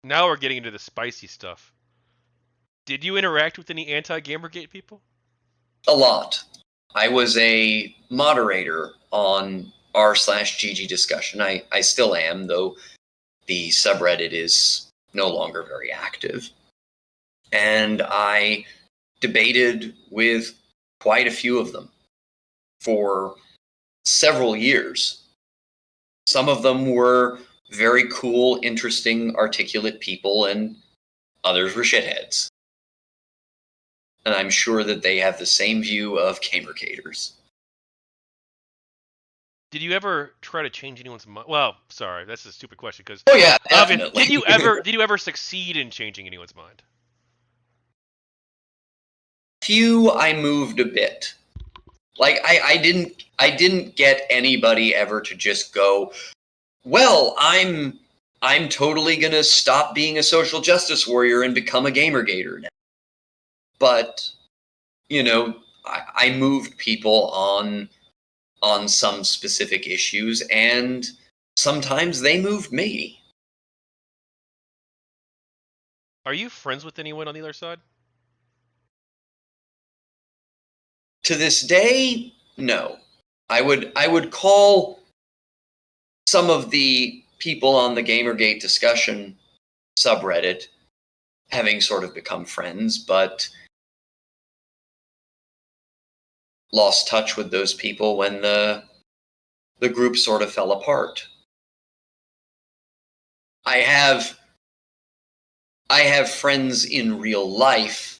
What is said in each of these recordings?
Now we're getting into the spicy stuff. Did you interact with any anti-GamerGate people? A lot. I was a moderator on r/GG discussion. I still am, though the subreddit is no longer very active. And I debated with quite a few of them for several years. Some of them were very cool, interesting, articulate people, and others were shitheads. And I'm sure that they have the same view of GamerGaters. Did you ever try to change anyone's mind? Well, sorry, that's a stupid question because. Oh yeah, definitely. Did you ever succeed in changing anyone's mind? Few, I moved a bit. Like I didn't get anybody ever to just go, well, I'm totally gonna stop being a social justice warrior and become a GamerGater now. But I moved people on some specific issues, and sometimes they moved me. Are you friends with anyone on the other side? To this day, no. I would call some of the people on the GamerGate discussion subreddit having sort of become friends, but lost touch with those people when the group sort of fell apart. I have friends in real life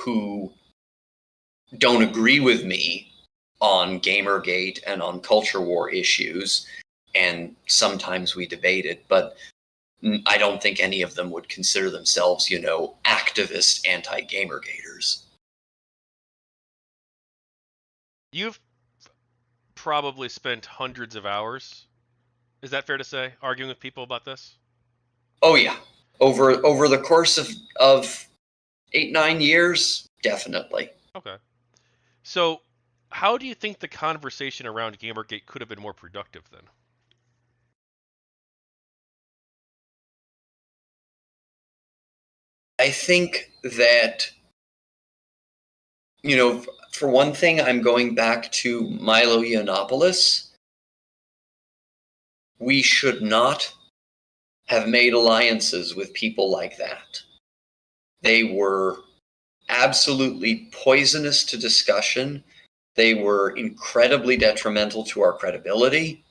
who don't agree with me on GamerGate and on culture war issues, and sometimes we debate it, but I don't think any of them would consider themselves, activist anti-GamerGaters. You've probably spent hundreds of hours, is that fair to say, arguing with people about this? Oh yeah. Over the course of 8-9 years, definitely. Okay. So, how do you think the conversation around GamerGate could have been more productive then? I think that, for one thing, I'm going back to Milo Yiannopoulos. We should not have made alliances with people like that. They were absolutely poisonous to discussion. They were incredibly detrimental to our credibility.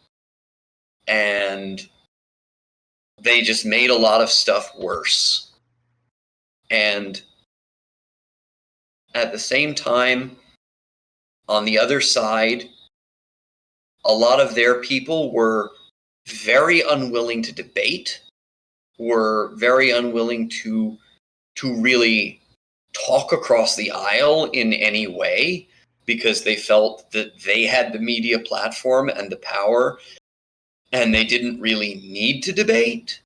And they just made a lot of stuff worse. And at the same time, on the other side, a lot of their people were very unwilling to debate, were very unwilling to really talk across the aisle in any way, because they felt that they had the media platform and the power, and they didn't really need to debate.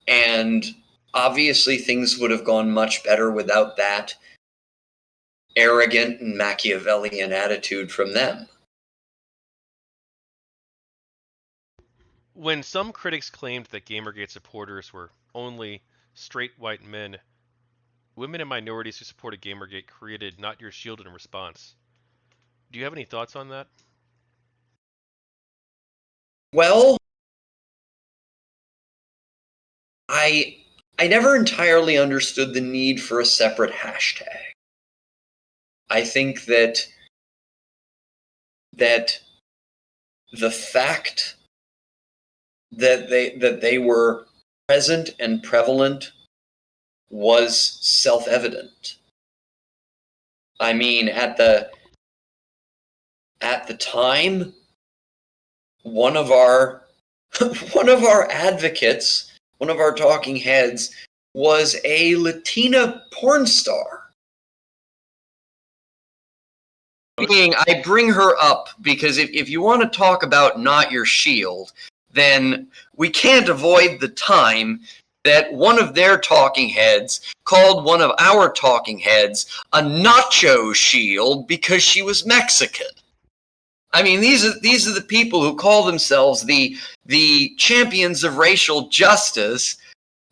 And obviously things would have gone much better without that arrogant and Machiavellian attitude from them. When some critics claimed that GamerGate supporters were only straight white men, women and minorities who supported GamerGate created NotYourShield in response. Do you have any thoughts on that? Well, I never entirely understood the need for a separate hashtag. I think that the fact that they were present and prevalent was self-evident. I mean, at the time, one of our advocates, one of our talking heads, was a Latina porn star. I bring her up because if you want to talk about NotYourShield, then we can't avoid the time that one of their talking heads called one of our talking heads a Nacho Shield because she was Mexican. I mean, these are the people who call themselves the champions of racial justice,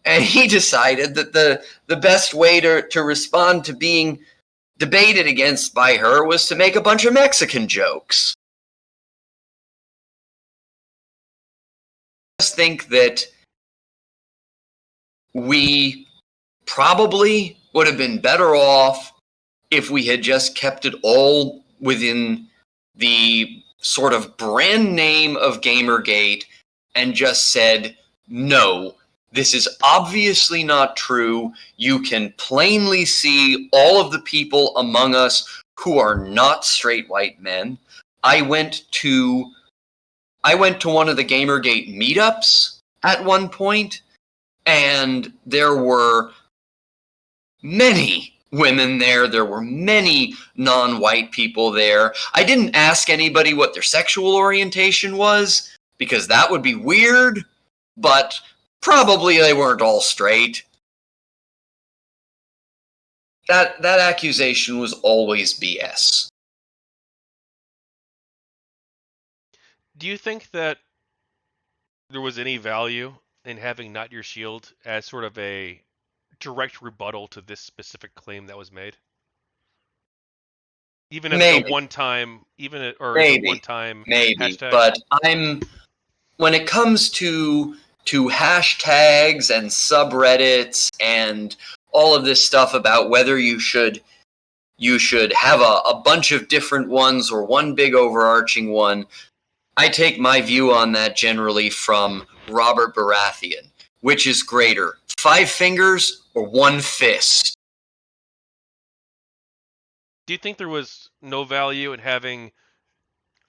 And he decided that the best way to respond to being debated against by her was to make a bunch of Mexican jokes. I just think that we probably would have been better off if we had just kept it all within the sort of brand name of GamerGate and just said, no, this is obviously not true. You can plainly see all of the people among us who are not straight white men. I went to one of the GamerGate meetups at one point, and there were many women there. There were many non-white people there. I didn't ask anybody what their sexual orientation was, because that would be weird, but probably they weren't all straight. That accusation was always BS. Do you think that there was any value in having NotYourShield as sort of a direct rebuttal to this specific claim that was made? Even as like a Maybe, one-time, as a one-time hashtag? but when it comes to hashtags and subreddits and all of this stuff about whether you should have a bunch of different ones or one big overarching one, I take my view on that generally from Robert Baratheon. Which is greater, 5 fingers or 1 fist? Do you think there was no value in having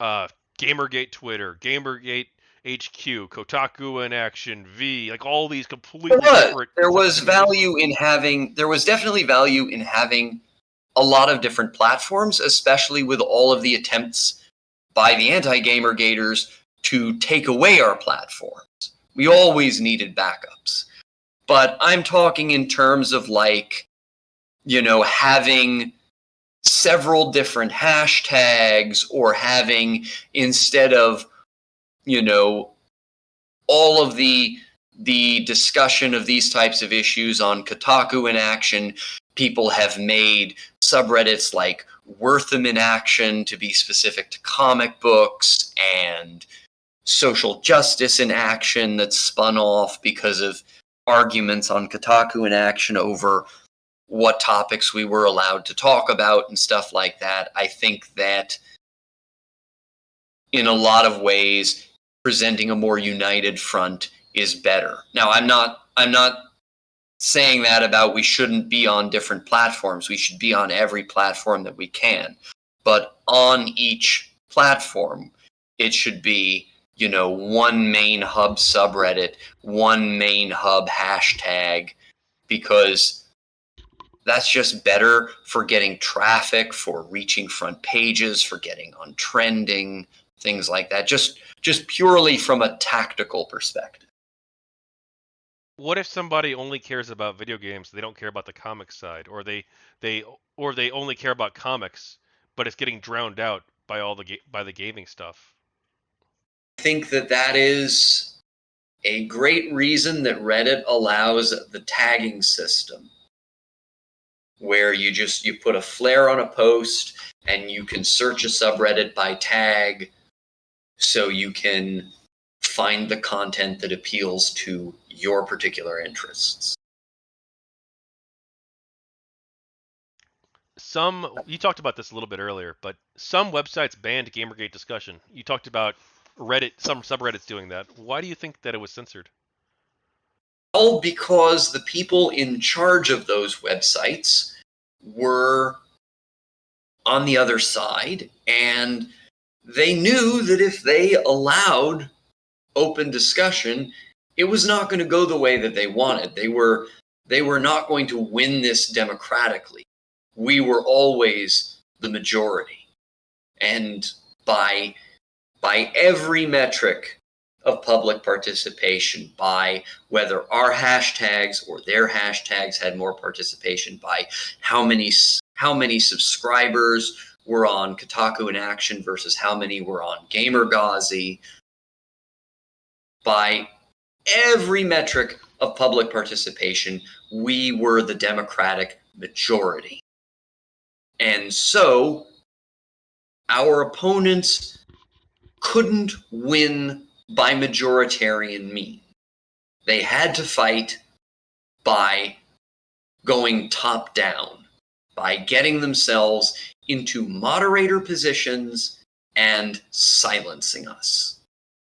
GamerGate Twitter, GamerGate HQ, Kotaku in Action, V, like all these completely different There was subcommunities? there was definitely value in having a lot of different platforms, especially with all of the attempts by the anti-GamerGaters to take away our platforms. We always needed backups. But I'm talking in terms of having several different hashtags, or having, instead of, all of the discussion of these types of issues on Kotaku in Action, people have made subreddits like Wortham in Action to be specific to comic books, and Social Justice in Action that's spun off because of arguments on Kotaku in Action over what topics we were allowed to talk about and stuff like that. I think that in a lot of ways, presenting a more united front is better. Now, I'm not saying that about we shouldn't be on different platforms. We should be on every platform that we can. But on each platform, it should be, one main hub subreddit, one main hub hashtag, because that's just better for getting traffic, for reaching front pages, for getting on trending, things like that. Just purely from a tactical perspective. What if somebody only cares about video games, they don't care about the comics side, or they only care about comics, but it's getting drowned out by by the gaming stuff? I think that is a great reason that Reddit allows the tagging system, where you put a flare on a post and you can search a subreddit by tag, so you can find the content that appeals to your particular interests. You talked about this a little bit earlier, but some websites banned GamerGate discussion. You talked about some subreddits doing that. Why do you think that it was censored? Well, because the people in charge of those websites were on the other side, and they knew that if they allowed open discussion, it was not going to go the way that they wanted. They were not going to win this democratically. We were always the majority. And by every metric of public participation, by whether our hashtags or their hashtags had more participation, by how many subscribers were on Kotaku in Action versus how many were on GamerGazi, by every metric of public participation, we were the Democratic majority. And so our opponents couldn't win by majoritarian means. They had to fight by going top down, by getting themselves into moderator positions and silencing us.